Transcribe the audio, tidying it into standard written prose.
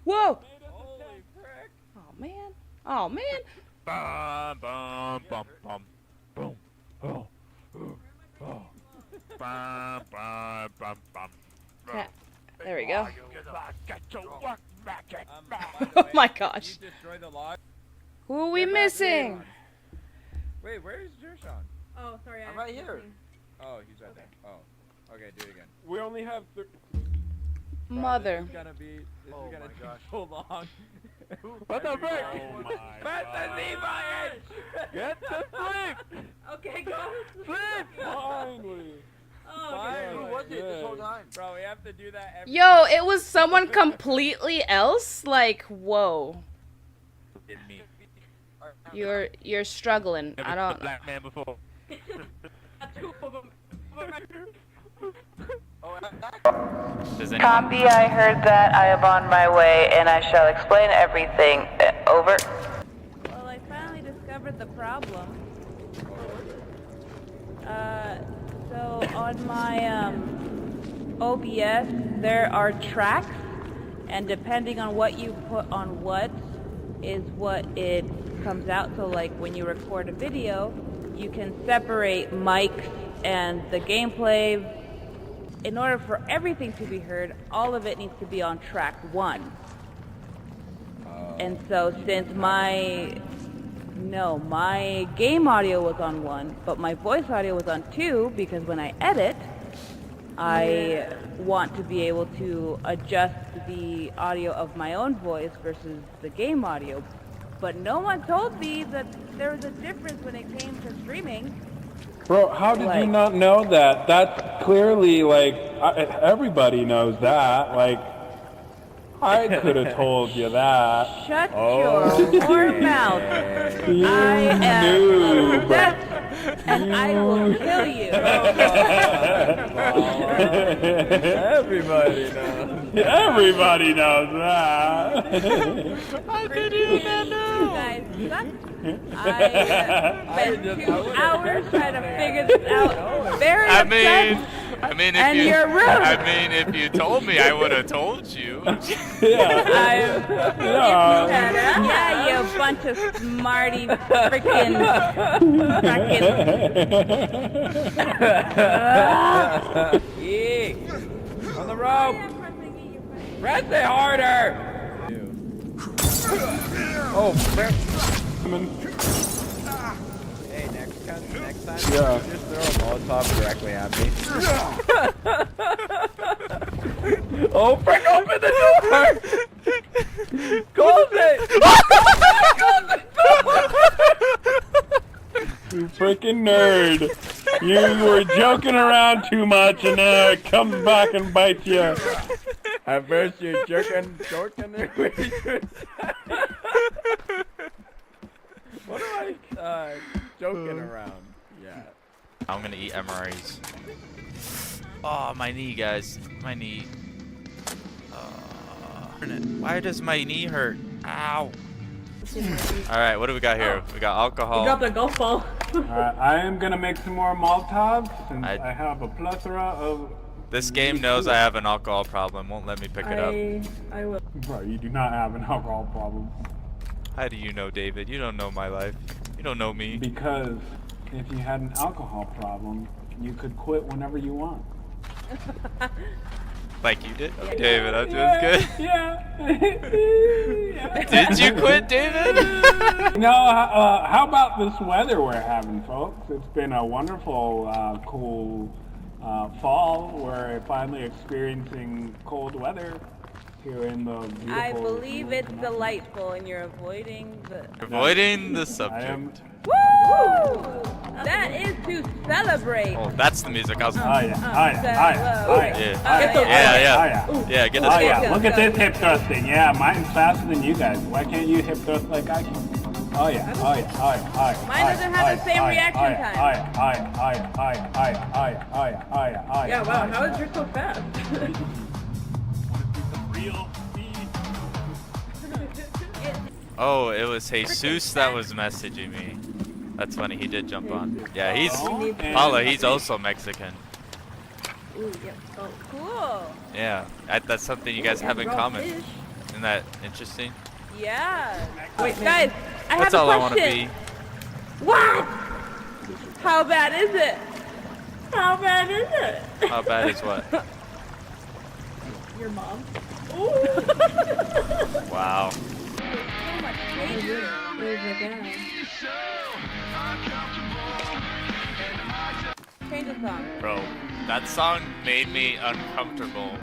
Whoa! Holy frick! Oh man! Oh man! Bum bum bum bum boom. Oh. Oh. Bum bum bum bum. Yeah, there we go. Get to work, magic. By the Oh way, my did gosh! you destroy the log? Who are we Get back here. missing? Wait, where's Jershawn? Oh, sorry. I'm right here. Oh, he's right there. Oh. Okay, do it again. We only have. Bro, Mother. This is gonna be. This Oh is gonna my take gosh. so long. What the frick? Oh my Press the God. Z button! Get to sleep. Okay, go. Sleep. Finally. Oh, Why? okay. Who was it this whole Yes. time? Bro, we have to do that every Yo, it was someone completely else? Like, whoa. Didn't me. You're struggling. Never I seen a don't. black man before. Two of them. Does anyone? Copy, I heard that. I am on my way, and I shall explain everything. Over. Well, I finally discovered the problem. So on my OBS, there are tracks, and depending on what you put on what, is what it comes out. So like when you record a video, you can separate mics and the gameplay. In order for everything to be heard, all of it needs to be on track 1. And so since my game audio was on 1, but my voice audio was on 2, because when I edit, I want to be able to adjust the audio of my own voice versus the game audio. But no one told me that there was a difference when it came to streaming. Bro, how did you Like- not know that? That's clearly like everybody knows that. Like, I could have told you that. Shut your poor mouth. You I am knew, bro. upset, and I will kill you. Everybody knows. Everybody knows that. I didn't even know. You guys suck. I spent 2 hours trying to figure this out. Very I upset. mean, And if you, you're rude. I mean, if you told me, I would have told you. Yeah. Yeah, you bunch of smarty freaking. Eek. On the rope. Press it harder. Oh, frick. Hey, next time, Yeah. just throw a Molotov directly at me. Oh, frick, open the door! Close it! You freaking nerd. You were joking around too much and now it comes back and bites you. At first you're joking. What am I joking around? Yeah. I'm gonna eat MREs. Oh, my knee, guys. My knee. Why does my knee hurt? Ow. Alright, what do we got here? We got alcohol. Dropped a golf ball. Alright, I am gonna make some more Molotovs since I- I have a plethora of. This game knows I have an alcohol problem. Won't let me pick it up. I will. Bro, you do not have an alcohol problem. How do you know, David? You don't know my life. You don't know me. Because if you had an alcohol problem, you could quit whenever you want. Like you did? Oh, David, I'm just good. Yeah. Did you quit, David? No, how about this weather we're having, folks? It's been a wonderful, cool fall. We're finally experiencing cold weather here in the beautiful... I believe it's delightful, and you're avoiding the. Avoiding the I am... subject. Woo! That is to celebrate. Oh, that's the music I was. Oh yeah, oh yeah, oh yeah, oh yeah. Yeah. Oh Yeah. yeah. Yeah, get Oh us. yeah, look at this hip thrusting. Yeah, mine's faster than you guys. Why can't you hip thrust like I can? Oh yeah, oh yeah, oh yeah, oh yeah. Mine doesn't have the same reaction time. Oh yeah, oh yeah, oh yeah, oh yeah, oh yeah, oh yeah, oh yeah, oh yeah, oh yeah. Yeah, wow, how is yours so fast? Oh, it was Jesus that was messaging me. That's funny. He did jump on. Yeah, he's Paula. He's also Mexican. Ooh, yeah. Oh, cool. Yeah, that's something you guys have in common. Fish. Isn't that interesting? Yeah. Wait, guys, I That's have all a I want to question. be. What? How bad is it? How bad is it? How bad is what? Your mom. Wow. Change the song. Bro, that song made me uncomfortable.